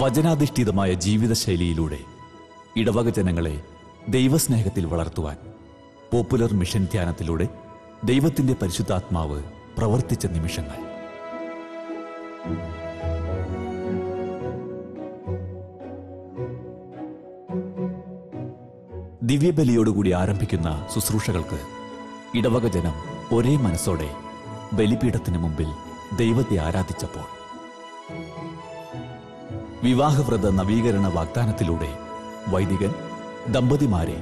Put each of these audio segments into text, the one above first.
വചനാധിഷ്ഠിതമായ ജീവിതശൈലിയിലൂടെ ഇടവക ജനങ്ങളെ ദൈവസ്നേഹത്തിൽ വളർത്തുവാൻ പോപ്പുലർ മിഷൻ ധ്യാനത്തിലൂടെ ദൈവത്തിന്റെ പരിശുദ്ധാത്മാവ് പ്രവർത്തിച്ച നിമിഷങ്ങൾ. ദിവ്യബലിയോടുകൂടി ആരംഭിക്കുന്ന ശുശ്രൂഷകൾക്ക് ഇടവക ജനം ഒരേ മനസ്സോടെ ബലിപീഠത്തിന് മുമ്പിൽ ദൈവത്തെ ആരാധിച്ചപ്പോൾ വിവാഹവ്രത നവീകരണ വാഗ്ദാനത്തിലൂടെ വൈദികൻ ദമ്പതിമാരെ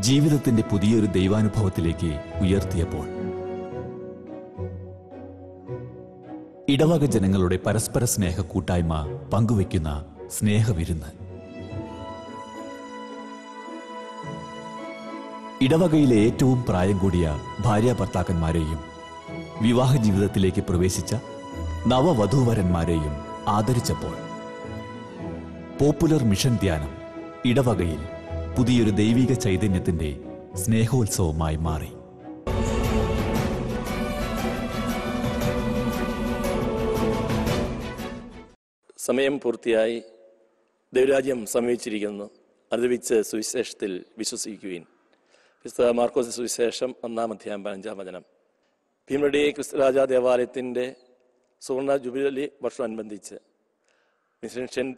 ജീവിതത്തിന്റെ പുതിയൊരു ദൈവാനുഭവത്തിലേക്ക് ഉയർത്തിയപ്പോൾ ഇടവക ജനങ്ങളുടെ പരസ്പര സ്നേഹ കൂട്ടായ്മ പങ്കുവയ്ക്കുന്ന സ്നേഹവിരുന്ന്. ഇടവകയിലെ ഏറ്റവും പ്രായം കൂടിയ ഭാര്യ ഭർത്താക്കന്മാരെയും വിവാഹ ജീവിതത്തിലേക്ക് പ്രവേശിച്ച നവവധൂവരന്മാരെയും ആദരിച്ചപ്പോൾ പോപ്പുലർ മിഷൻ ധ്യാനം ഇടവകയിൽ പുതിയൊരു ദൈവിക ചൈതന്യത്തിന്റെ സ്നേഹോത്സവമായി മാറി. സമയം പൂർത്തിയായി, ദൈവരാജ്യം സമീപിച്ചിരിക്കുന്നു. അനുദപിച്ച് സുവിശേഷത്തിൽ വിശ്വസിക്കുവിൻ. വിശുദ്ധ മാർക്കോസ് സുവിശേഷം 1-ാം അധ്യായം 15-ാം വചനം. ഭീമടി ക്രിസ്തുരാജ ദേവാലയത്തിൻ്റെ സുവർണ ജൂബിലി വർഷമനുബന്ധിച്ച് മിഷൻ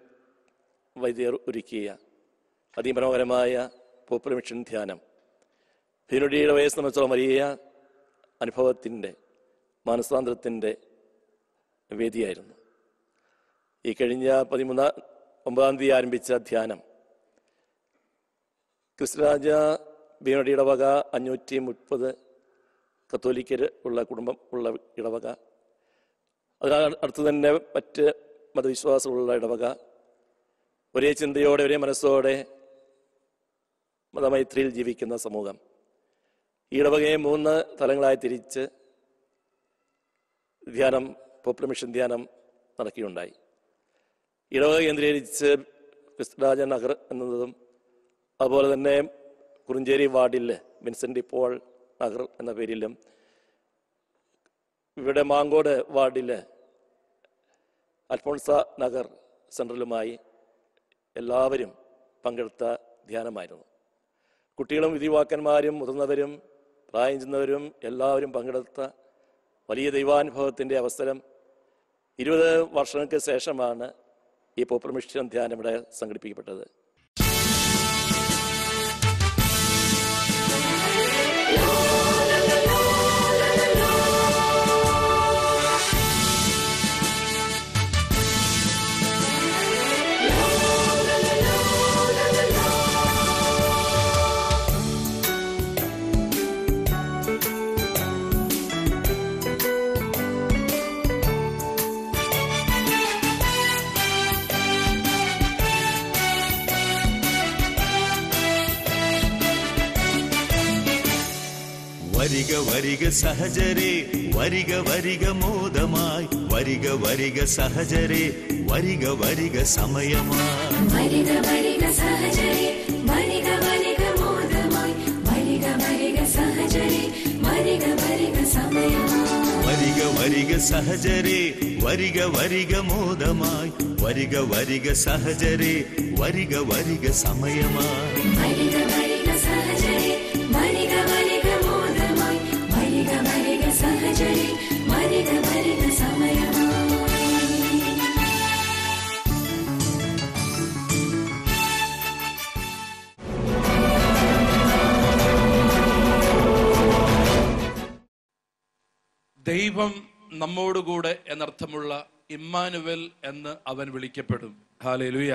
വൈദ്യർ ഒരുക്കിയ അതിമനോഹരമായ പോപ്പുലർ മിഷൻ ധ്യാനം ഭീമടിയുടെ വയസ്സ് സംബന്ധിച്ചുള്ള വലിയ അനുഭവത്തിൻ്റെ മാനസാന്തരത്തിൻ്റെ വേദിയായിരുന്നു. ഈ കഴിഞ്ഞ 9-ാം തീയതി ആരംഭിച്ച ധ്യാനം ക്രിസ്തുരാജ ഭീമടിയുടെ വക 530 കത്തോലിക്കർ ഉള്ള കുടുംബം ഉള്ള ഇടവക, അതിനടുത്ത് തന്നെ മറ്റ് മതവിശ്വാസമുള്ള ഇടവക, ഒരേ ചിന്തയോടെ ഒരേ മനസ്സോടെ മതമൈത്രിയിൽ ജീവിക്കുന്ന സമൂഹം. ഈ ഇടവകയെ 3 തലങ്ങളായി തിരിച്ച് ധ്യാനം, പോപ്പുലർ മിഷൻ ധ്യാനം നടക്കുകയുണ്ടായി. ഇടവക കേന്ദ്രീകരിച്ച് ക്രിസ്തുരാജ നഗർ എന്നതും അതുപോലെ തന്നെ കുറിഞ്ചേരി വാർഡിൽ വിൻസെൻ്റ് പോൾ നഗർ എന്ന പേരിലും, ഇവിടെ മാങ്കോട് വാർഡിൽ അൽഫോൺസ നഗർ സെൻട്രലുമായി എല്ലാവരും പങ്കെടുത്ത ധ്യാനമായിരുന്നു. കുട്ടികളും യുവാക്കന്മാരും മുതിർന്നവരും പ്രായം ചെന്നവരും എല്ലാവരും പങ്കെടുത്ത വലിയ ദൈവാനുഭവത്തിൻ്റെ അവസരം. 20 വർഷങ്ങൾക്ക് ശേഷമാണ് ഈ പോപ്പുലർ മിഷൻ ധ്യാനം ഇവിടെ സംഘടിപ്പിക്കപ്പെട്ടത്. വരിക വരിക സഹജരേ, വരിക വരിക മോദമായി, വരിക വരിക സഹജരേ, വരിക വരിക സമയമായി. വരിക വരിക സഹജരേ, വരിക വരിക മോദമായി, വരിക വരിക സഹജരേ, വരിക വരിക സമയമായി. വരിക വരിക സഹജരേ, വരിക വരിക മോദമായി, വരിക വരിക സഹജരേ, വരിക വരിക സമയമായി. വരിക വരിക സഹജരേ, വരിക വരിക മോദമായി, വരിക വരിക സഹജരേ, വരിക വരിക സമയമായി. ദൈവം നമ്മോടുകൂടെ എന്നർത്ഥമുള്ള ഇമ്മാനുവൽ എന്ന് അവൻ വിളിക്കപ്പെടും. ഹല്ലേലൂയ.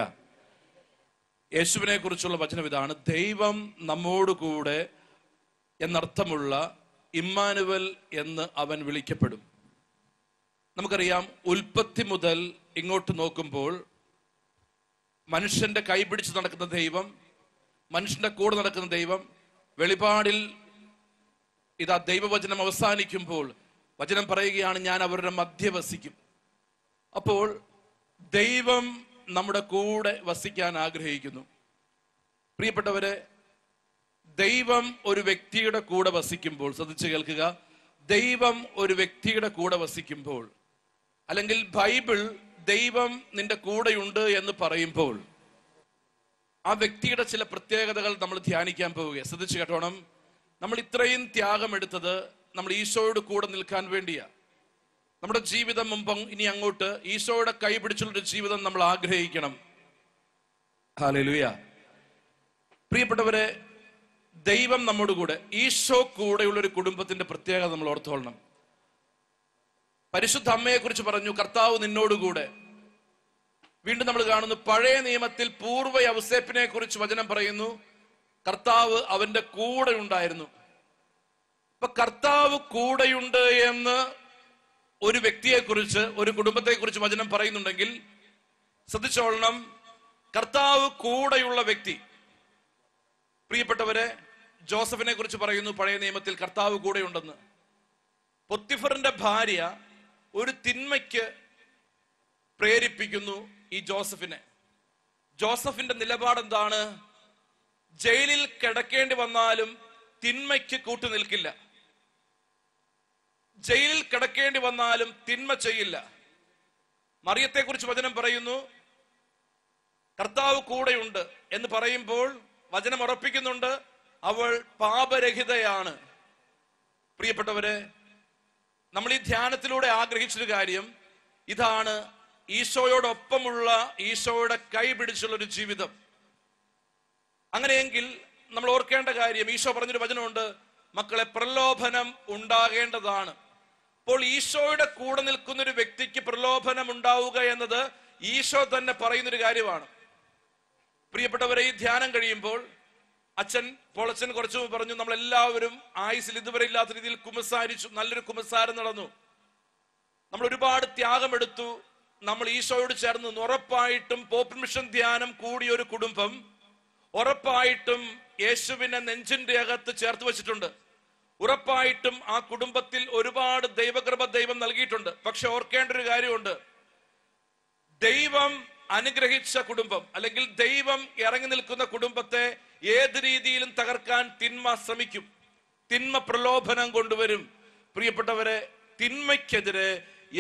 യേശുവിനെ കുറിച്ചുള്ള വചനം ഇതാണ്: ദൈവം നമ്മോടുകൂടെ എന്നർത്ഥമുള്ള ഇമ്മാനുവൽ എന്ന് അവൻ വിളിക്കപ്പെടും. നമുക്കറിയാം, ഉൽപ്പത്തി മുതൽ ഇങ്ങോട്ട് നോക്കുമ്പോൾ മനുഷ്യന്റെ കൈപിടിച്ച് നടക്കുന്ന ദൈവം, മനുഷ്യന്റെ കൂടെ നടക്കുന്ന ദൈവം, വെളിപാടിൽ ഇതാ ദൈവവചനം അവസാനിക്കുമ്പോൾ വചനം പറയുകയാണ്, ഞാൻ അവരുടെ മധ്യ വസിക്കും. അപ്പോൾ ദൈവം നമ്മുടെ കൂടെ വസിക്കാൻ ആഗ്രഹിക്കുന്നു. പ്രിയപ്പെട്ടവരെ, ദൈവം ഒരു വ്യക്തിയുടെ കൂടെ വസിക്കുമ്പോൾ, ശ്രദ്ധിച്ച് കേൾക്കുക, ദൈവം ഒരു വ്യക്തിയുടെ കൂടെ വസിക്കുമ്പോൾ, അല്ലെങ്കിൽ ബൈബിൾ ദൈവം നിന്റെ കൂടെയുണ്ട് എന്ന് പറയുമ്പോൾ ആ വ്യക്തിയുടെ ചില പ്രത്യേകതകൾ നമ്മൾ ധ്യാനിക്കാൻ പോവുകയാണ്. ശ്രദ്ധിച്ചു കേട്ടോണം. നമ്മൾ ഇത്രയും ത്യാഗം എടുത്തത് നമ്മൾ ഈശോയോട് കൂടെ നിൽക്കാൻ വേണ്ടിയാ. നമ്മുടെ ജീവിതം മുമ്പ് ഇനി അങ്ങോട്ട് ഈശോയുടെ കൈ പിടിച്ചുള്ളൊരു ജീവിതം നമ്മൾ ആഗ്രഹിക്കണം. ഹല്ലേലൂയ. പ്രിയപ്പെട്ടവരെ, ദൈവം നമ്മോട് കൂടെ, ഈശോ കൂടെയുള്ളൊരു കുടുംബത്തിന്റെ പ്രത്യേകത നമ്മൾ ഓർത്തോളണം. പരിശുദ്ധ അമ്മയെ കുറിച്ച് പറഞ്ഞു, കർത്താവ് നിന്നോടുകൂടെ. വീണ്ടും നമ്മൾ കാണുന്നു, പഴയ നിയമത്തിൽ പൂർവ്വ യൗസേപ്പിനെ കുറിച്ച് വചനം പറയുന്നു, കർത്താവ് അവന്റെ കൂടെ ഉണ്ടായിരുന്നു. അപ്പൊ കർത്താവ് കൂടെയുണ്ട് എന്ന് ഒരു വ്യക്തിയെ കുറിച്ച്, ഒരു കുടുംബത്തെ കുറിച്ച് വചനം പറയുന്നുണ്ടെങ്കിൽ ശ്രദ്ധിച്ചോളണം, കർത്താവ് കൂടെയുള്ള വ്യക്തി. പ്രിയപ്പെട്ടവരെ, ജോസഫിനെ കുറിച്ച് പറയുന്നു പഴയ നിയമത്തിൽ കർത്താവ് കൂടെയുണ്ടെന്ന്. പൊത്തിഫറിന്റെ ഭാര്യ ഒരു തിന്മയ്ക്ക് പ്രേരിപ്പിക്കുന്നു ഈ ജോസഫിനെ. ജോസഫിന്റെ നിലപാട് എന്താണ്? ജയിലിൽ കിടക്കേണ്ടി വന്നാലും തിന്മയ്ക്ക് കൂട്ടുനിൽക്കില്ല. ജയിലിൽ കിടക്കേണ്ടി വന്നാലും തിന്മ ചെയ്യില്ല. മറിയത്തെ കുറിച്ച് വചനം പറയുന്നു, കർത്താവ് കൂടെയുണ്ട് എന്ന് പറയുമ്പോൾ വചനം ഉറപ്പിക്കുന്നുണ്ട്, അവൾ പാപരഹിതയാണ്. പ്രിയപ്പെട്ടവരെ, നമ്മൾ ഈ ധ്യാനത്തിലൂടെ ആഗ്രഹിച്ചൊരു കാര്യം ഇതാണ്, ഈശോയോടൊപ്പമുള്ള, ഈശോയുടെ കൈ പിടിച്ചുള്ളൊരു ജീവിതം. അങ്ങനെയെങ്കിൽ നമ്മൾ ഓർക്കേണ്ട കാര്യം, ഈശോ പറഞ്ഞൊരു വചനമുണ്ട്, മക്കളെ, പ്രലോഭനം ഉണ്ടാകേണ്ടതാണ്. അപ്പോൾ ഈശോയുടെ കൂടെ നിൽക്കുന്ന ഒരു വ്യക്തിക്ക് പ്രലോഭനം ഉണ്ടാവുക എന്നത് ഈശോ തന്നെ പറയുന്നൊരു കാര്യമാണ്. പ്രിയപ്പെട്ടവരെ, ഈ ധ്യാനം കഴിയുമ്പോൾ പോളച്ചൻ കുറച്ചു പറഞ്ഞു, നമ്മളെല്ലാവരും ആയുസിൽ ഇതുവരെ ഇല്ലാത്ത രീതിയിൽ കുമ്പസാരിച്ചു, നല്ലൊരു കുമ്പസാരം നടന്നു, നമ്മൾ ഒരുപാട് ത്യാഗമെടുത്തു, നമ്മൾ ഈശോയോട് ചേർന്ന്. ഉറപ്പായിട്ടും പോപ്പ് മിഷൻ ധ്യാനം കൂടിയ ഒരു കുടുംബം ഉറപ്പായിട്ടും യേശുവിനെ നെഞ്ചിന്റെ അകത്ത് ചേർത്ത് വെച്ചിട്ടുണ്ട്. ഉറപ്പായിട്ടും ആ കുടുംബത്തിൽ ഒരുപാട് ദൈവകൃപ ദൈവം നൽകിയിട്ടുണ്ട്. പക്ഷെ ഓർക്കേണ്ട ഒരു കാര്യമുണ്ട്, ദൈവം അനുഗ്രഹിച്ച കുടുംബം അല്ലെങ്കിൽ ദൈവം ഇറങ്ങി നിൽക്കുന്ന കുടുംബത്തെ ഏത് രീതിയിലും തകർക്കാൻ തിന്മ ശ്രമിക്കും, തിന്മ പ്രലോഭനം കൊണ്ടുവരും. പ്രിയപ്പെട്ടവരെ, തിന്മയ്ക്കെതിരെ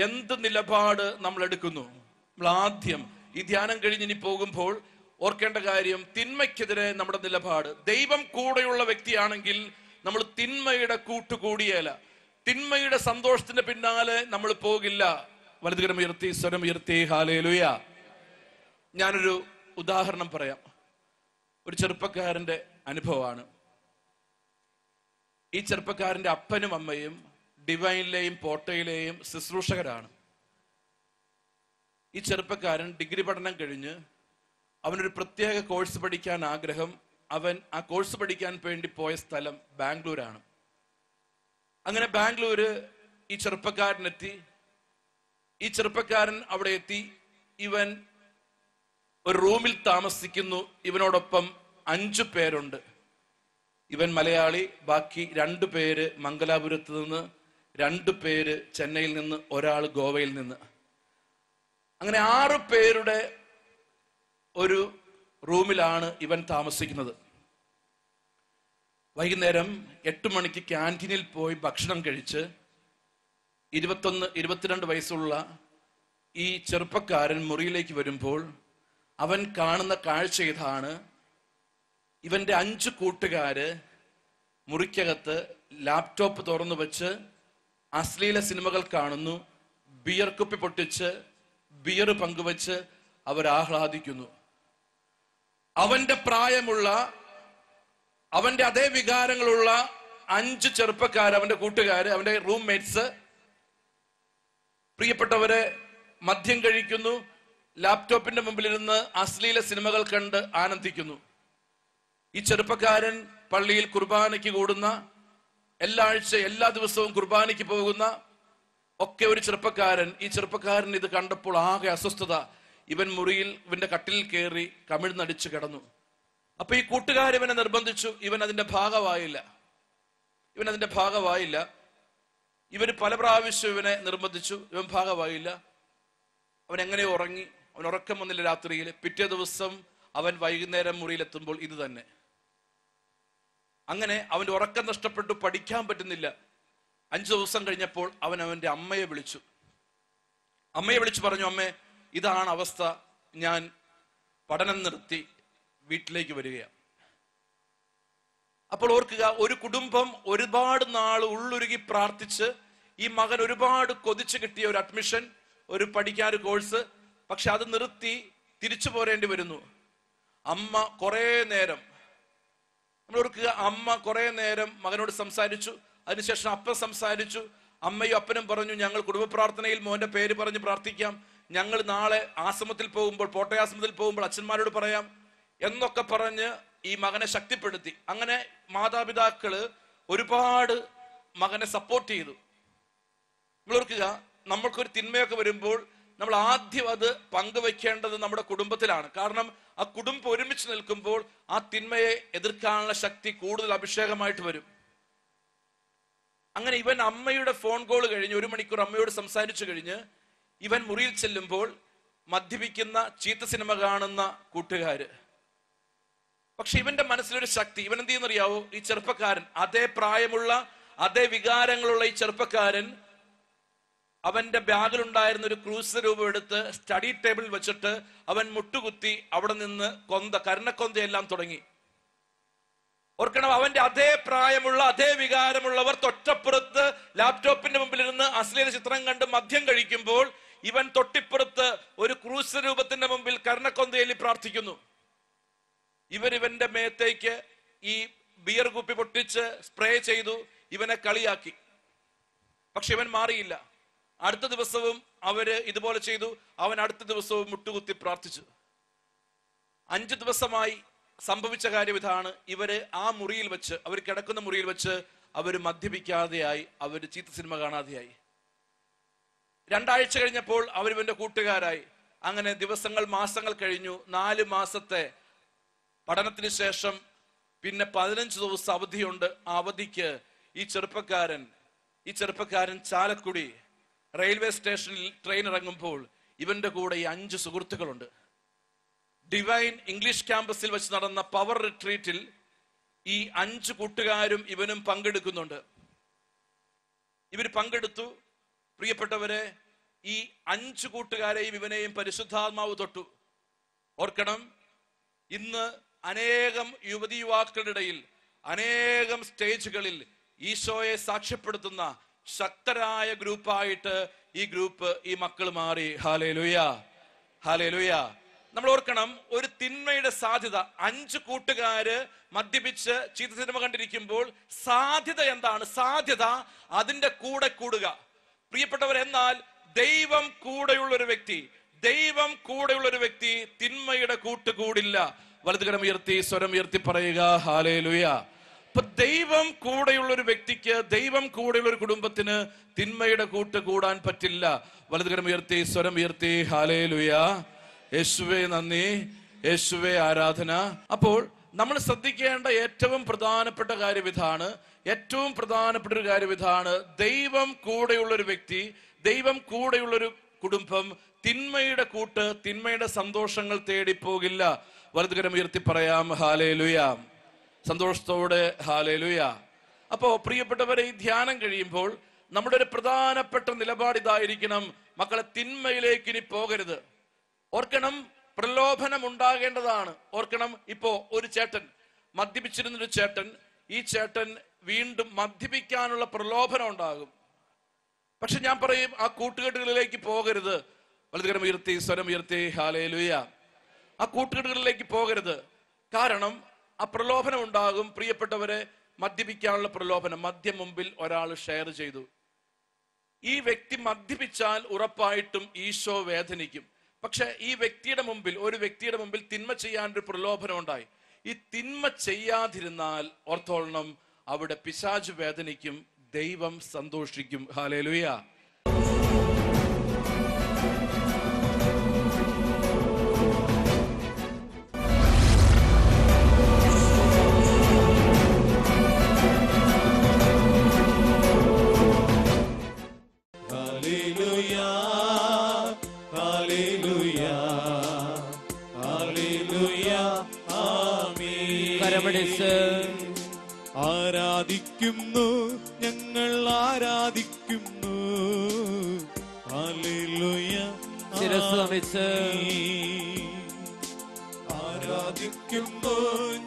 എന്ത് നിലപാട് നമ്മൾ എടുക്കുന്നു? നമ്മൾ ആദ്യം ഈ ധ്യാനം കഴിഞ്ഞ് ഇനി പോകുമ്പോൾ ഓർക്കേണ്ട കാര്യം, തിന്മയ്ക്കെതിരെ നമ്മുടെ നിലപാട്. ദൈവം കൂടെയുള്ള വ്യക്തിയാണെങ്കിൽ നമ്മൾ തിന്മയുടെ കൂട്ടുകൂടിയല്ല, തിന്മയുടെ സന്തോഷത്തിന്റെ പിന്നാലെ നമ്മൾ പോകില്ല. വലതുകരം ഉയർത്തി, സ്വരം ഉയർത്തി, ഹല്ലേലൂയ. ഞാനൊരു ഉദാഹരണം പറയാം. ഒരു ചെറുപ്പക്കാരന്റെ അനുഭവമാണ്. ഈ ചെറുപ്പക്കാരന്റെ അപ്പനും അമ്മയും ഡിവൈനിലെയും പോട്ടയിലെയും ശുശ്രൂഷകരാണ്. ഈ ചെറുപ്പക്കാരൻ ഡിഗ്രി പഠനം കഴിഞ്ഞ് അവനൊരു പ്രത്യേക കോഴ്സ് പഠിക്കാൻ ആഗ്രഹം. അവൻ ആ കോഴ്സ് പഠിക്കാൻ വേണ്ടി പോയ സ്ഥലം ബാംഗ്ലൂരാണ്. അങ്ങനെ ബാംഗ്ലൂര് ഈ ചെറുപ്പക്കാരനെത്തി. ഈ ചെറുപ്പക്കാരൻ അവിടെ എത്തി. ഇവൻ ഒരു റൂമിൽ താമസിക്കുന്നു. ഇവനോടൊപ്പം 5 പേരുണ്ട്. ഇവൻ മലയാളി, ബാക്കി 2 പേര് മംഗലാപുരത്ത് നിന്ന്, 2 പേര് ചെന്നൈയിൽ നിന്ന്, ഒരാൾ ഗോവയിൽ നിന്ന്. അങ്ങനെ 6 പേരുടെ ഒരു റൂമിലാണ് ഇവൻ താമസിക്കുന്നത്. വൈകുന്നേരം 8 മണിക്ക് ക്യാൻറ്റീനിൽ പോയി ഭക്ഷണം കഴിച്ച് 21-22 വയസ്സുള്ള ഈ ചെറുപ്പക്കാരൻ മുറിയിലേക്ക് വരുമ്പോൾ അവൻ കാണുന്ന കാഴ്ച ഇതാണ്. ഇവന്റെ 5 കൂട്ടുകാര് മുറിക്കകത്ത് ലാപ്ടോപ്പ് തുറന്നു വെച്ച് അശ്ലീല സിനിമകൾ കാണുന്നു, ബിയർ കുപ്പി പൊട്ടിച്ച് ബിയർ പങ്കുവെച്ച് അവർ ആഹ്ലാദിക്കുന്നു. അവന്റെ പ്രായമുള്ള, അവന്റെ അതേ വികാരങ്ങളുള്ള 5 ചെറുപ്പക്കാർ, അവന്റെ കൂട്ടുകാര്, അവന്റെ റൂംമേറ്റ്സ്, പ്രിയപ്പെട്ടവരെ, മദ്യം കഴിക്കുന്നു, ലാപ്ടോപ്പിന്റെ മുമ്പിലിരുന്ന് അശ്ലീല സിനിമകൾ കണ്ട് ആനന്ദിക്കുന്നു. ഈ ചെറുപ്പക്കാരൻ പള്ളിയിൽ കുർബാനയ്ക്ക് കൂടുന്ന, എല്ലാ ദിവസവും കുർബാനയ്ക്ക് പോകുന്ന ഒക്കെ ഒരു ചെറുപ്പക്കാരൻ. ഈ ചെറുപ്പക്കാരൻ ഇത് കണ്ടപ്പോൾ ആകെ അസ്വസ്ഥത. ഇവൻ മുറിയിൽ ഇവന്റെ കട്ടിലിൽ കയറി കമിഴ്ന്നടിച്ച് കിടന്നു. അപ്പൊ ഈ കൂട്ടുകാർ ഇവനെ നിർബന്ധിച്ചു. ഇവൻ അതിന്റെ ഭാഗമായില്ല. ഇവര് പല പ്രാവശ്യം ഇവനെ നിർബന്ധിച്ചു. ഇവൻ ഭാഗമായില്ല. അവൻ എങ്ങനെ ഉറങ്ങി? അവൻ ഉറക്കം വന്നില്ല രാത്രിയിൽ. പിറ്റേ ദിവസം അവൻ വൈകുന്നേരം മുറിയിലെത്തുമ്പോൾ ഇത് തന്നെ. അങ്ങനെ അവന്റെ ഉറക്കം നഷ്ടപ്പെട്ടു, പഠിക്കാൻ പറ്റുന്നില്ല. 5 ദിവസം കഴിഞ്ഞപ്പോൾ അവൻ അവന്റെ അമ്മയെ വിളിച്ചു പറഞ്ഞു, അമ്മേ, ഇതാണ് അവസ്ഥ. ഞാൻ പഠനം നിർത്തി വീട്ടിലേക്ക് വരികയാണ്. അപ്പോൾ ഓർക്കുക, ഒരു കുടുംബം ഒരുപാട് നാൾ ഉള്ളുരുകി പ്രാർത്ഥിച്ച് ഈ മകൻ ഒരുപാട് കൊതിച്ചു കിട്ടിയ ഒരു അഡ്മിഷൻ, ഒരു പഠിക്കാൻ ഒരു കോഴ്സ്, പക്ഷെ അത് നിർത്തി തിരിച്ചു പോരേണ്ടി വരുന്നു. അമ്മ കുറെ നേരം, നമ്മൾ ഓർക്കുക, അമ്മ കുറെ നേരം മകനോട് സംസാരിച്ചു. അതിനുശേഷം അപ്പൻ സംസാരിച്ചു. അമ്മയും അപ്പനും പറഞ്ഞു, ഞങ്ങൾ കുടുംബ പ്രാർത്ഥനയിൽ മോന്റെ പേര് പറഞ്ഞ് പ്രാർത്ഥിക്കാം, ഞങ്ങൾ നാളെ ആശ്രമത്തിൽ പോകുമ്പോൾ, പോട്ടയാശ്രമത്തിൽ പോകുമ്പോൾ അച്ഛന്മാരോട് പറയാം എന്നൊക്കെ പറഞ്ഞ് ഈ മകനെ ശക്തിപ്പെടുത്തി. അങ്ങനെ മാതാപിതാക്കള് ഒരുപാട് മകനെ സപ്പോർട്ട് ചെയ്തു. നമ്മൾ ഓർക്കുക, നമ്മൾക്കൊരു തിന്മയൊക്കെ വരുമ്പോൾ നമ്മൾ ആദ്യം അത് പങ്കുവെക്കേണ്ടത് നമ്മുടെ കുടുംബത്തിലാണ്. കാരണം ആ കുടുംബം ഒരുമിച്ച് നിൽക്കുമ്പോൾ ആ തിന്മയെ എതിർക്കാനുള്ള ശക്തി കൂടുതൽ അഭിഷേകമായിട്ട് വരും. അങ്ങനെ ഇവൻ അമ്മയുടെ ഫോൺ കോൾ കഴിഞ്ഞ് 1 മണിക്കൂർ അമ്മയോട് സംസാരിച്ചു കഴിഞ്ഞ് ഇവൻ മുറിയിൽ ചെല്ലുമ്പോൾ മദ്യപിക്കുന്ന, ചീത്ത സിനിമ കാണുന്ന കൂട്ടുകാര്. പക്ഷെ ഇവന്റെ മനസ്സിലൊരു ശക്തി. ഇവൻ എന്ത് ചെയ്യുന്നറിയാവോ? ഈ ചെറുപ്പക്കാരൻ, അതേ പ്രായമുള്ള, അതേ വികാരങ്ങളുള്ള ഈ ചെറുപ്പക്കാരൻ അവന്റെ ബാഗിലുണ്ടായിരുന്ന ഒരു ക്രൂസ് രൂപം എടുത്ത് സ്റ്റഡി ടേബിളിൽ വെച്ചിട്ട് അവൻ മുട്ടുകുത്തി അവിടെ നിന്ന് കർണക്കൊന്തയെല്ലാം തുടങ്ങി. ഓർക്കണം, അവന്റെ അതേ പ്രായമുള്ള, അതേ വികാരമുള്ളവർ തൊട്ടപ്പുറത്ത് ലാപ്ടോപ്പിന്റെ മുമ്പിലിരുന്ന് അശ്ലീല ചിത്രം കണ്ട് മദ്യം കഴിക്കുമ്പോൾ ഇവൻ തൊട്ടിപ്പുറത്ത് ഒരു ക്രൂസ് രൂപത്തിന്റെ മുമ്പിൽ കർണക്കൊന്തയിൽ പ്രാർത്ഥിക്കുന്നു. ഇവന്റെ മേത്തേക്ക് ഈ ബിയർ കുപ്പി പൊട്ടിച്ച് സ്പ്രേ ചെയ്തു, ഇവനെ കളിയാക്കി. പക്ഷെ ഇവൻ മാറിയില്ല. അടുത്ത ദിവസവും അവര് ഇതുപോലെ ചെയ്തു. അവൻ അടുത്ത ദിവസവും മുട്ടുകുത്തി പ്രാർത്ഥിച്ചു. 5 ദിവസമായി സംഭവിച്ച കാര്യം ഇതാണ്. ഇവര് ആ മുറിയിൽ വെച്ച്, അവർ കിടക്കുന്ന മുറിയിൽ വെച്ച് അവര് മദ്യപിക്കാതെയായി, അവര് ചീത്ത സിനിമ കാണാതെയായി. 2 ആഴ്ച കഴിഞ്ഞപ്പോൾ അവരിവന്റെ കൂട്ടുകാരായി. അങ്ങനെ ദിവസങ്ങൾ, മാസങ്ങൾ കഴിഞ്ഞു. 4 മാസത്തെ പഠനത്തിന് ശേഷം പിന്നെ 15 ദിവസം അവധിയുണ്ട്. ആ അവധിക്ക് ഈ ചെറുപ്പക്കാരൻ ചാലക്കുടി റെയിൽവേ സ്റ്റേഷനിൽ ട്രെയിൻ ഇറങ്ങുമ്പോൾ ഇവന്റെ കൂടെ ഈ 5 സുഹൃത്തുക്കളുണ്ട്. ഡിവൈൻ ഇംഗ്ലീഷ് ക്യാമ്പസിൽ വെച്ച് നടന്ന പവർ റിട്രീറ്റിൽ ഈ 5 കൂട്ടുകാരും ഇവനും പങ്കെടുക്കുന്നുണ്ട്. ഇവർ പങ്കെടുത്തു. പ്രിയപ്പെട്ടവരെ, ഈ 5 കൂട്ടുകാരെയും ഇവനെയും പരിശുദ്ധാത്മാവ് തൊട്ടു. ഓർക്കണം, ഇന്ന് അനേകം യുവതി യുവാക്കളുടെ ഇടയിൽ, അനേകം സ്റ്റേജുകളിൽ ഈശോയെ സാക്ഷ്യപ്പെടുത്തുന്ന ശക്തരായ ഗ്രൂപ്പായിട്ട് ഈ മക്കൾ മാറി. Hallelujah, hallelujah. നമ്മൾ ഓർക്കണം, ഒരു തിന്മയുടെ സാധ്യത. 5 കൂട്ടുകാര് മദ്യപിച്ച് ചീത്ത സിനിമ കണ്ടിരിക്കുമ്പോൾ സാധ്യത എന്താണ്? സാധ്യത അതിന്റെ കൂടെ കൂടുക. പ്രിയപ്പെട്ടവർ, എന്നാൽ ദൈവം കൂടെയുള്ള ഒരു വ്യക്തി തിന്മയുടെ കൂട്ടുകൂടില്ല. വലതുകരം ഉയർത്തി, സ്വരം ഉയർത്തി പറയുക ഹല്ലേലൂയ. അപ്പൊ ദൈവം കൂടെയുള്ള ഒരു വ്യക്തിക്ക്, ദൈവം കൂടെയുള്ള ഒരു കുടുംബത്തിന് തിന്മയുടെ കൂട്ട് കൂടാൻ പറ്റില്ല. വലതുകരം ഉയർത്തി, സ്വരം ഉയർത്തി ഹല്ലേലൂയ. യേശുവേ നന്ദി, യേശുവേ ആരാധന. അപ്പോൾ നമ്മൾ ശ്രദ്ധിക്കേണ്ട ഏറ്റവും പ്രധാനപ്പെട്ട കാര്യം ഇതാണ്. ദൈവം കൂടെയുള്ള ഒരു വ്യക്തി, ദൈവം കൂടെയുള്ള ഒരു കുടുംബം തിന്മയുടെ കൂട്ട്, തിന്മയുടെ സന്തോഷങ്ങൾ തേടിപ്പോകില്ല. വലതുകരം ഉയർത്തി പറയാം ഹല്ലേലൂയ, സന്തോഷത്തോടെ ഹല്ലേലൂയ. അപ്പോ പ്രിയപ്പെട്ടവരെ, ഈ ധ്യാനം കഴിയുമ്പോൾ നമ്മുടെ ഒരു പ്രധാനപ്പെട്ട നിലപാട് ഇതായിരിക്കണം: മക്കളെ, തിന്മയിലേക്ക് ഇനി പോകരുത്. ഓർക്കണം, പ്രലോഭനം ഉണ്ടാകേണ്ടതാണ്. ഓർക്കണം, ഇപ്പോ ഒരു ചേട്ടൻ, മദ്യപിച്ചിരുന്നൊരു ചേട്ടൻ, ഈ ചേട്ടൻ വീണ്ടും മദ്യപിക്കാനുള്ള പ്രലോഭനം ഉണ്ടാകും. പക്ഷെ ഞാൻ പറയും, ആ കൂട്ടുകെട്ടുകളിലേക്ക് പോകരുത്. വലതുകരം ഉയർത്തി, സ്വരം ഉയർത്തി ഹല്ലേലൂയ. ആ കൂട്ടുകെട്ടുകളിലേക്ക് പോകരുത്. കാരണം ആ പ്രലോഭനം ഉണ്ടാകും. പ്രിയപ്പെട്ടവരെ, മദ്യപിക്കാനുള്ള പ്രലോഭനം. മദ്യം മുമ്പിൽ ഒരാൾ ഷെയർ ചെയ്തു. ഈ വ്യക്തി മദ്യപിച്ചാൽ ഉറപ്പായിട്ടും ഈശോ വേദനിക്കും. പക്ഷെ ഈ ഒരു വ്യക്തിയുടെ മുമ്പിൽ തിന്മ ചെയ്യാൻ ഒരു പ്രലോഭനം ഉണ്ടായി. ഈ തിന്മ ചെയ്യാതിരുന്നാൽ ഓർത്തോളണം, അവിടെ പിശാച് വേദനിക്കും, ദൈവം സന്തോഷിക്കും. ഹല്ലേലൂയ. ആരാധിക്കുന്നു, ഞങ്ങൾ ആരാധിക്കുന്നു. ഹല്ലേലൂയ. ശിരസ്സ് ഒന്നിച്ച് ആരാധിക്കുന്നു,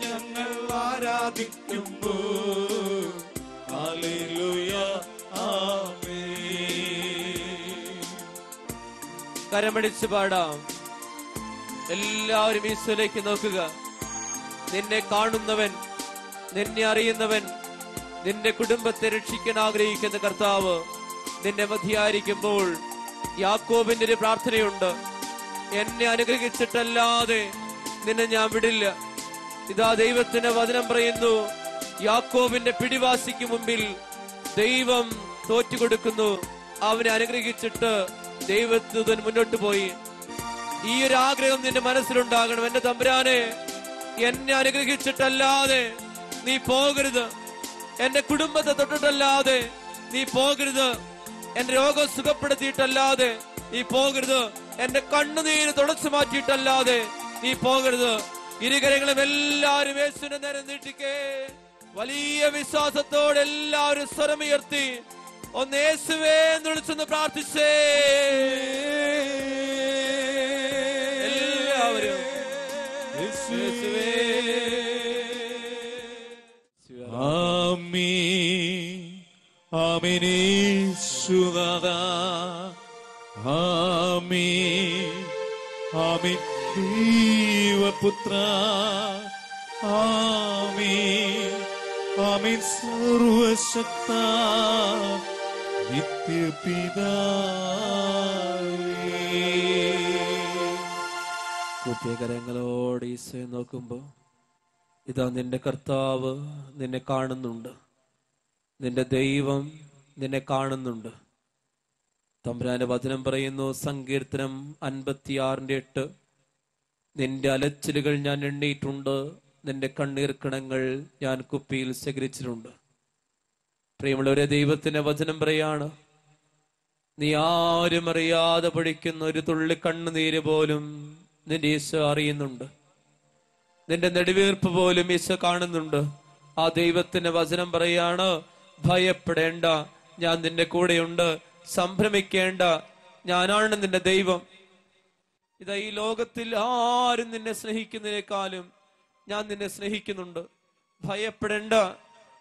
ഞങ്ങൾ ആരാധിക്കുന്നു. ഹല്ലേലൂയ, ആമേൻ. കരമടിച്ച് പാടാം. എല്ലാവരും ഈശോയിലേക്ക് നോക്കുക. നിന്നെ കാണുന്നവൻ, നിന്നെ അറിയുന്നവൻ, നിന്റെ കുടുംബത്തെ രക്ഷിക്കാൻ ആഗ്രഹിക്കുന്ന കർത്താവ് നിന്നെ മധ്യയായിരിക്കുമ്പോൾ യാക്കോബിന്റെ ഒരു പ്രാർത്ഥനയുണ്ട്. എന്നെ അനുഗ്രഹിച്ചിട്ടല്ലാതെ നിന്നെ ഞാൻ വിടില്ല. ഇതാ ദൈവത്തിന്റെ വചനം പറയുന്നു, യാക്കോബിന്റെ പിടിവാശിക്ക് മുമ്പിൽ ദൈവം തോറ്റുകൊടുക്കുന്നു. അവനെ അനുഗ്രഹിച്ചിട്ട് ദൈവദൂതൻ മുന്നോട്ട് പോയി. ഈ ഒരു ആഗ്രഹം നിന്റെ മനസ്സിലുണ്ടാകണം. എന്റെ തമ്പുരാനെ, എന്നെ അനുഗ്രഹിച്ചിട്ടല്ലാതെ നീ പോകരുത്. എന്റെ കുടുംബത്തെ തൊട്ടിട്ടല്ലാതെ നീ പോകരുത്. എന്റെ രോഗം സുഖപ്പെടുത്തിയിട്ടല്ലാതെ നീ പോകരുത്. എന്റെ കണ്ണുനീര് തുടച്ചു മാറ്റിയിട്ടല്ലാതെ നീ പോകരുത്. ഇരുകരങ്ങളും എല്ലാവരും യേശുവിന്റെ നേരെ നീട്ടിക്കേ. വലിയ വിശ്വാസത്തോടെ എല്ലാവരും സ്വരമുയർത്തി ഒന്ന് യേശുവേ എന്ന് വിളിച്ചൊന്ന് പ്രാർത്ഥിച്ചേ. എല്ലാവരും യേശുവേ. ആമേൻ, ആമേൻ യേശുനാഥാ. ആമേൻ, ആമേൻ ദൈവപുത്ര. ആമേൻ, ആമേൻ സർവശക്ത നിത്യപിതാവേ. കുട്ടികരങ്ങളോട് ഈശോയെ നോക്കുമ്പോ ഇതാ നിന്റെ കർത്താവ് നിന്നെ കാണുന്നുണ്ട്. നിന്റെ ദൈവം നിന്നെ കാണുന്നുണ്ട്. തമ്പുരാന്റെ വചനം പറയുന്നു, സങ്കീർത്തനം 56:8, നിന്റെ അലച്ചിലുകൾ ഞാൻ എണ്ണിയിട്ടുണ്ട്, നിന്റെ കണ്ണീർ കണങ്ങൾ ഞാൻ കുപ്പിയിൽ ശേഖരിച്ചിട്ടുണ്ട്. പ്രിയമുള്ളവരെ, ദൈവത്തിന്റെ വചനം പറയാണ്, നീ ആരും അറിയാതെ പൊഴിക്കുന്ന ഒരു തുള്ളി കണ്ണുനീര് പോലും നിന്റെ ഈശോ അറിയുന്നുണ്ട്. നിന്റെ നെടുവീർപ്പ് പോലും ഈശോ കാണുന്നുണ്ട്. ആ ദൈവത്തിന്റെ വചനം പറയാണ്, ഭയപ്പെടേണ്ട, ഞാൻ നിന്റെ കൂടെയുണ്ട്. സംഭ്രമിക്കേണ്ട, ഞാനാണ് നിന്റെ ദൈവം. ഇതാ ഈ ലോകത്തിൽ ആരും നിന്നെ സ്നേഹിക്കുന്നതിനേക്കാളും ഞാൻ നിന്നെ സ്നേഹിക്കുന്നുണ്ട്. ഭയപ്പെടേണ്ട,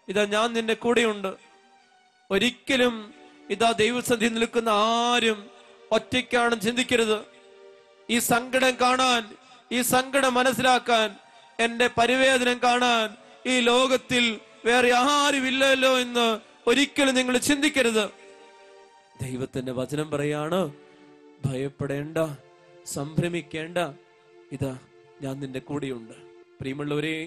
ഇതാ ഞാൻ നിന്റെ കൂടെയുണ്ട്. ഒരിക്കലും ഇതാ ദൈവസന്നിധിയിൽ നിൽക്കുന്ന ആരും ഒറ്റയ്ക്കാണെന്ന് ചിന്തിക്കരുത്. ഈ സങ്കടം കാണാൻ, ഈ സങ്കടം മനസ്സിലാക്കാൻ, എന്റെ പരിവേദനം കാണാൻ ഈ ലോകത്തിൽ വേറെ ആരുമില്ലല്ലോ എന്ന് ഒരിക്കലും നിങ്ങൾ ചിന്തിക്കരുത്. ദൈവത്തിന്റെ വചനം പറയാണ്, ഭയപ്പെടേണ്ട, സംഭ്രമിക്കേണ്ട, ഇതാ ഞാൻ നിന്റെ കൂടെയുണ്ട്. പ്രിയമുള്ളവരെ,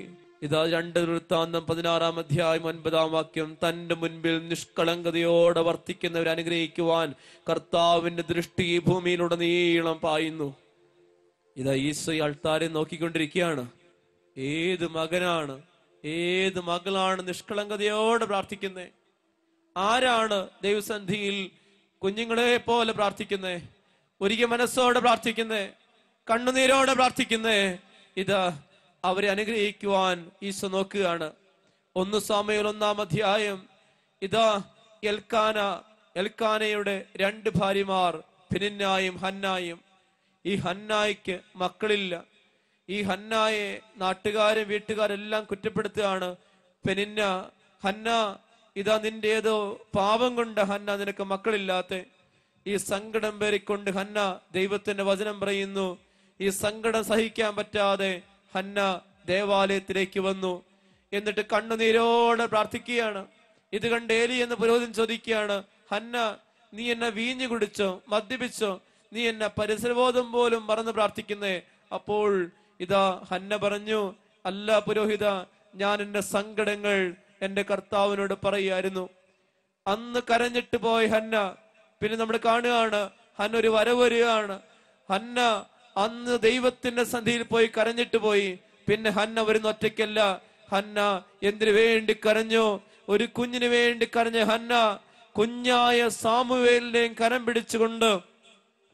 ഇതാ 2 വൃത്താന്തം 16:9 തന്റെ മുൻപിൽ നിഷ്കളങ്കതയോടെ വർത്തിക്കുന്നവരെ അനുഗ്രഹിക്കുവാൻ കർത്താവിന്റെ ദൃഷ്ടി ഈ ഭൂമിയിലുടനീളം പായുന്നു. ഇതാ ഈശോ അൾത്താരെ നോക്കിക്കൊണ്ടിരിക്കുകയാണ്. ഏത് മകനാണ്, ഏത് മകളാണ് നിഷ്കളങ്കതയോടെ പ്രാർത്ഥിക്കുന്നേ? ആരാണ് ദൈവസന്നിധിയിൽ കുഞ്ഞുങ്ങളെ പോലെ പ്രാർത്ഥിക്കുന്നേ? ഒരിക്കൽ മനസ്സോടെ പ്രാർത്ഥിക്കുന്നേ, കണ്ണുനീരോടെ പ്രാർത്ഥിക്കുന്നേ? ഇതാ അവരെ അനുഗ്രഹിക്കുവാൻ ഈശോ നോക്കുകയാണ്. 1 സാമുവേൽ 1-ാം ഇതാ എൽക്കാനയുടെ 2 ഭാര്യമാർ, പെനിന്നായും ഹന്നായും. ഈ ഹന്നായിക്ക് മക്കളില്ല. ഈ ഹന്നായെ നാട്ടുകാരും വീട്ടുകാരെല്ലാം കുറ്റപ്പെടുത്തുകയാണ്. പെനിന്ന, ഹന്ന, ഇതാ നിന്റെ ഏതോ പാപം കൊണ്ട് ഹന്ന നിനക്ക് മക്കളില്ലാത്ത. ഈ സങ്കടം പേറിക്കൊണ്ട് ഹന്ന ദൈവത്തിന്റെ വചനം പറയുന്നു. ഈ സങ്കടം സഹിക്കാൻ പറ്റാതെ ഹന്ന ദേവാലയത്തിലേക്ക് വന്നു. എന്നിട്ട് കണ്ണുനീരോടെ പ്രാർത്ഥിക്കുകയാണ്. ഇത് കണ്ട് ഏലി എന്ന പുരോഹിതൻ ചോദിക്കുകയാണ്, ഹന്ന, നീ എന്നെ വീഞ്ഞു കുടിച്ചോ, മദ്യപിച്ചോ? നീ എന്നെ പരിസരബോധം പോലും മറന്ന് പ്രാർത്ഥിക്കുന്നേ? അപ്പോൾ ഇതാ ഹന്ന പറഞ്ഞു, അല്ല പുരോഹിത, ഞാൻ എന്റെ സങ്കടങ്ങൾ എന്റെ കർത്താവിനോട് പറയായിരുന്നു. അന്ന് കരഞ്ഞിട്ട് പോയ ഹന്ന, പിന്നെ നമ്മൾ കാണുകയാണ് ഹന്ന ഒരു വരവരുകയാണ്. ഹന്ന അന്ന് ദൈവത്തിന്റെ സന്നിധിയിൽ പോയി കരഞ്ഞിട്ട് പോയി. പിന്നെ ഹന്ന വരുന്ന ഒറ്റയ്ക്കല്ല. ഹന്ന എന്തിനു വേണ്ടി കരഞ്ഞു? ഒരു കുഞ്ഞിന് വേണ്ടി കരഞ്ഞ ഹന്ന കുഞ്ഞായ സാമുവേലിനെയും കരം പിടിച്ചുകൊണ്ട്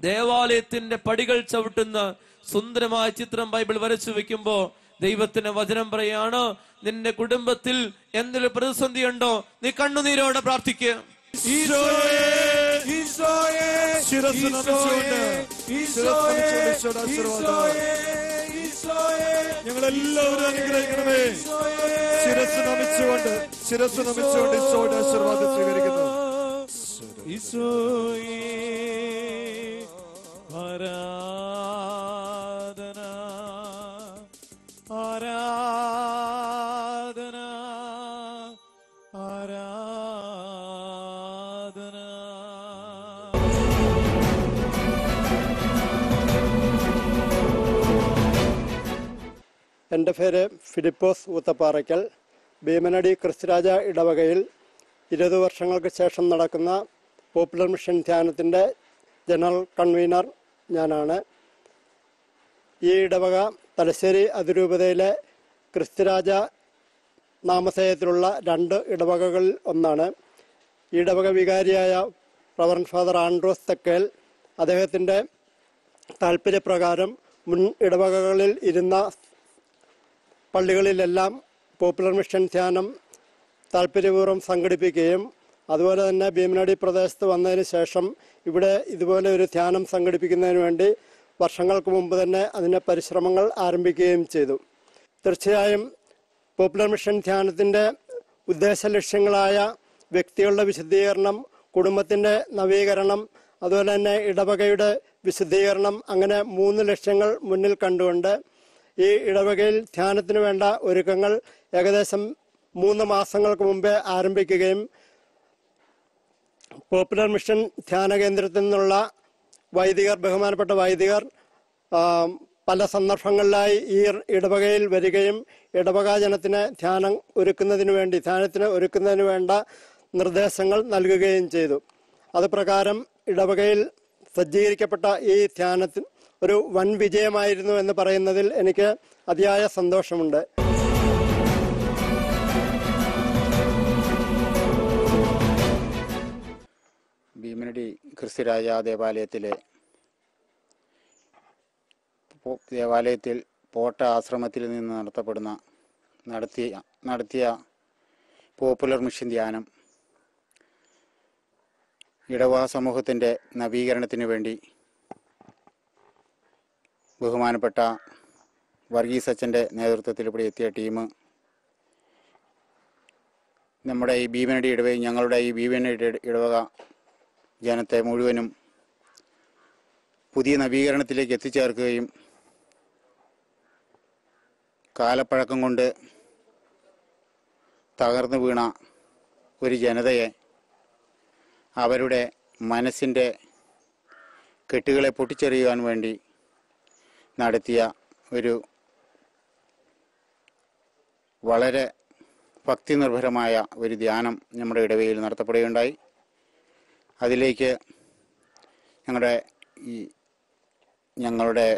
ദേവാലയത്തിന്റെ പടികൾ ചവിട്ടുന്ന സുന്ദരമായ ചിത്രം ബൈബിൾ വരച്ചു വെക്കുമ്പോ ദൈവത്തിന്റെ വചനം പറയാണ്, നിന്റെ കുടുംബത്തിൽ എന്തൊരു പ്രതിസന്ധി ഉണ്ടോ, നീ കണ്ണുനീരോടെ പ്രാർത്ഥിക്കുക. ഈശോയേ, ശിരസ് നമിച്ചുകൊണ്ട് ഈശോയുടെ ആശീർവാദം ഞങ്ങളെല്ലാവരും അനുഗ്രഹിക്കണമേ. ശിരസ് നമിച്ചുകൊണ്ട് ഈശോയുടെ ആശീർവാദം സ്വീകരിക്കുന്നു. ഈശോയേ ആരാധന ആരാധന ആരാധന. എൻ്റെ പേര് ഫിലിപ്പോസ് ഊത്തപ്പാറയ്ക്കൽ. ഭീമനടി ക്രിസ്തുരാജ ഇടവകയിൽ 20 വർഷങ്ങൾക്ക് ശേഷം നടക്കുന്ന പോപ്പുലർ മിഷൻ ധ്യാനത്തിൻ്റെ ജനറൽ കൺവീനർ ഞാനാണ്. ഈ ഇടവക തലശ്ശേരി അതിരൂപതയിലെ ക്രിസ്തുരാജ നാമധേയത്തിലുള്ള 2 ഇടവകകളിൽ ഒന്നാണ്. ഈ ഇടവക വികാരിയായ റവറൻ ഫാദർ ആൻഡ്രോസ് തെക്കേൽ അദ്ദേഹത്തിൻ്റെ താല്പര്യപ്രകാരം മുൻ ഇടവകകളിൽ ഇരുന്ന പള്ളികളിലെല്ലാം പോപ്പുലർ മിഷൻ ധ്യാനം താല്പര്യപൂർവ്വം സംഘടിപ്പിക്കുകയും അതുപോലെ തന്നെ ഭീമനടി പ്രദേശത്ത് വന്നതിന് ശേഷം ഇവിടെ ഇതുപോലെ ഒരു ധ്യാനം സംഘടിപ്പിക്കുന്നതിന് വേണ്ടി വർഷങ്ങൾക്ക് മുമ്പ് തന്നെ അതിൻ്റെ പരിശ്രമങ്ങൾ ആരംഭിക്കുകയും ചെയ്തു. തീർച്ചയായും പോപ്പുലർ മിഷൻ ധ്യാനത്തിൻ്റെ ഉദ്ദേശ ലക്ഷ്യങ്ങളായ വ്യക്തികളുടെ വിശുദ്ധീകരണം, കുടുംബത്തിൻ്റെ നവീകരണം, അതുപോലെ തന്നെ ഇടവകയുടെ വിശുദ്ധീകരണം, അങ്ങനെ 3 ലക്ഷ്യങ്ങൾ മുന്നിൽ കണ്ടുകൊണ്ട് ഈ ഇടവകയിൽ ധ്യാനത്തിന് വേണ്ട ഒരുക്കങ്ങൾ ഏകദേശം 3 മാസങ്ങൾക്ക് മുമ്പേ ആരംഭിക്കുകയും പോപ്പുലർ മിഷൻ ധ്യാന കേന്ദ്രത്തിൽ നിന്നുള്ള ബഹുമാനപ്പെട്ട വൈദികർ പല സന്ദർഭങ്ങളിലായി ഈ ഇടവകയിൽ വരികയും ഇടവക ജനത്തിന് ധ്യാനത്തിന് ഒരുക്കുന്നതിന് വേണ്ട നിർദ്ദേശങ്ങൾ നൽകുകയും ചെയ്തു. അതുപ്രകാരം ഇടവകയിൽ സജ്ജീകരിക്കപ്പെട്ട ഈ ധ്യാനത്തിന് ഒരു വൻ വിജയമായിരുന്നു എന്ന് പറയുന്നതിൽ എനിക്ക് അതിയായ സന്തോഷമുണ്ട്. ഭീമനടി ക്രിസ്തുരാജ ദേവാലയത്തിൽ പോട്ട ആശ്രമത്തിൽ നിന്ന് നടത്തിയ പോപ്പുലർ മിഷൻ ധ്യാനം ഇടവക സമൂഹത്തിൻ്റെ നവീകരണത്തിന് വേണ്ടി ബഹുമാനപ്പെട്ട വർഗീസ് അച്ഛൻ്റെ നേതൃത്വത്തിൽ ഇവിടെ എത്തിയ ടീം നമ്മുടെ ഈ ഭീമനടി ഇടവകയും ഞങ്ങളുടെ ഈ ഭീമനടി ഇടവക ജനത്തെ മുഴുവനും പുതിയ നവീകരണത്തിലേക്ക് എത്തിച്ചേർക്കുകയും കാലപ്പഴക്കം കൊണ്ട് തകർന്നു വീണ ഒരു ജനതയെ അവരുടെ മനസ്സിൻ്റെ കെട്ടുകളെ പൊട്ടിച്ചെറിയുവാൻ വേണ്ടി നടത്തിയ ഒരു വളരെ ഭക്തി നിർഭരമായ ഒരു ധ്യാനം നമ്മുടെ ഇടവകയിൽ നടത്തപ്പെടുകയുണ്ടായി. അതിലേക്ക് ഞങ്ങളുടെ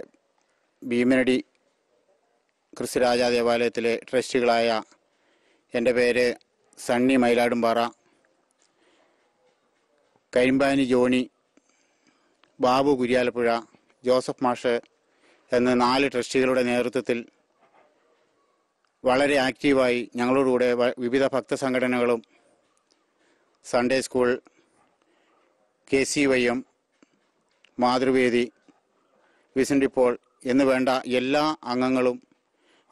ഭീമനടി ക്രിസ്തുരാജ ദേവാലയത്തിലെ ട്രസ്റ്റികളായ എൻ്റെ പേര് Sunny Mayiladumpara, Karimpani Johnny, Babu Kuryalappuzha, Joseph മാഷ് എന്ന 4 ട്രസ്റ്റികളുടെ നേതൃത്വത്തിൽ വളരെ ആക്റ്റീവായി ഞങ്ങളോടുകൂടെ വിവിധ ഭക്തസംഘടനകളും Sunday school, KCYM, Mathruvedi, Vincent Paul എന്ന് വേണ്ട എല്ലാ അംഗങ്ങളും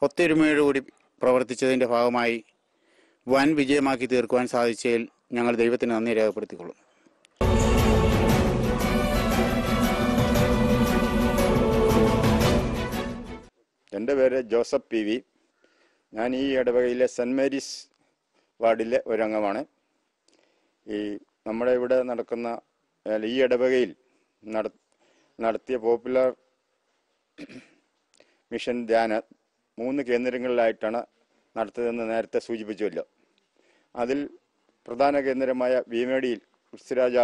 ഒത്തൊരുമയോടുകൂടി പ്രവർത്തിച്ചതിൻ്റെ ഭാഗമായി വൻ വിജയമാക്കി തീർക്കുവാൻ സാധിച്ചതിൽ ഞങ്ങൾ ദൈവത്തിന് നന്ദി രേഖപ്പെടുത്തിക്കൊള്ളും. എൻ്റെ പേര് ജോസഫ് PV. ഞാൻ ഈ ഇടവകയിലെ സെൻറ് മേരീസ് വാർഡിലെ ഒരംഗമാണ്. നമ്മുടെ ഇവിടെ നടക്കുന്ന ഈ ഇടവകയിൽ നടത്തിയ പോപ്പുലർ മിഷൻ ധ്യാന 3 കേന്ദ്രങ്ങളിലായിട്ടാണ് നടത്തിയതെന്ന് നേരത്തെ സൂചിപ്പിച്ചുവല്ലോ. അതിൽ പ്രധാന കേന്ദ്രമായ ഭീമനടിയിൽ ക്രിസ്തുരാജ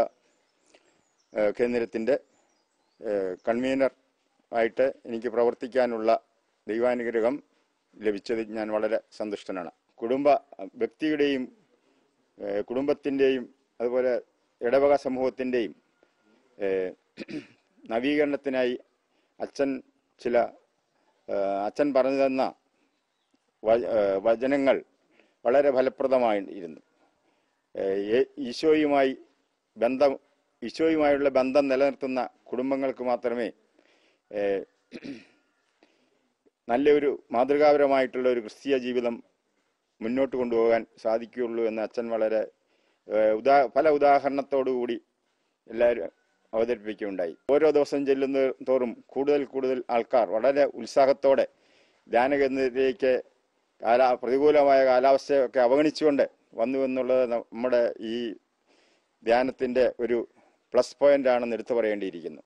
കേന്ദ്രത്തിൻ്റെ കൺവീനർ ആയിട്ട് എനിക്ക് പ്രവർത്തിക്കാനുള്ള ദൈവാനുഗ്രഹം ലഭിച്ചതിൽ ഞാൻ വളരെ സന്തുഷ്ടനാണ്. വ്യക്തിയുടെയും കുടുംബത്തിൻ്റെയും അതുപോലെ ഇടവക സമൂഹത്തിൻ്റെയും നവീകരണത്തിനായി അച്ഛൻ പറഞ്ഞു തന്ന വചനങ്ങൾ വളരെ ഫലപ്രദമായിരുന്നു. ഈശോയുമായി ബന്ധം ഈശോയുമായുള്ള ബന്ധം നിലനിർത്തുന്ന കുടുംബങ്ങൾക്ക് മാത്രമേ നല്ലൊരു മാതൃകാപരമായിട്ടുള്ള ഒരു ക്രിസ്തീയ ജീവിതം മുന്നോട്ട് കൊണ്ടുപോകാൻ സാധിക്കുകയുള്ളൂ എന്ന് അച്ഛൻ വളരെ പല ഉദാഹരണത്തോടുകൂടി എല്ലാവരും അവതരിപ്പിക്കുകയുണ്ടായി. ഓരോ ദിവസം ചെല്ലുന്ന തോറും കൂടുതൽ ആൾക്കാർ വളരെ ഉത്സാഹത്തോടെ ധ്യാനകേന്ദ്രത്തിലേക്ക് പ്രതികൂലമായ കാലാവസ്ഥയൊക്കെ അവഗണിച്ചുകൊണ്ട് വന്നു എന്നുള്ളത് നമ്മുടെ ഈ ധ്യാനത്തിൻ്റെ ഒരു പ്ലസ് പോയിന്റ് ആണെന്ന് എടുത്തു പറയേണ്ടിയിരിക്കുന്നു.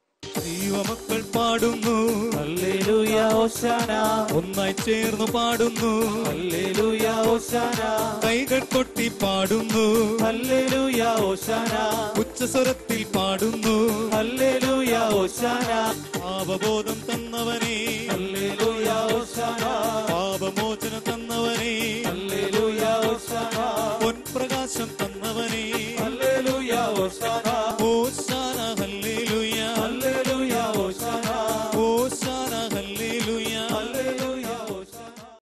ദൈവമക്കൾ പാടുന്നു ഹല്ലേലൂയ ഹോശാന, ഒന്നായി ചേർന്ന് പാടുന്നു ഹല്ലേലൂയ ഹോശാന, കൈകൾ കൊട്ടി പാടുന്നു ഹല്ലേലൂയ ഹോശാന, ഉച്ചസ്വരത്തിൽ പാടുന്നു ഹല്ലേലൂയ ഹോശാന, പാപബോധം തന്നവനേ ഹല്ലേലൂയ ഹോശാന, പാപമോ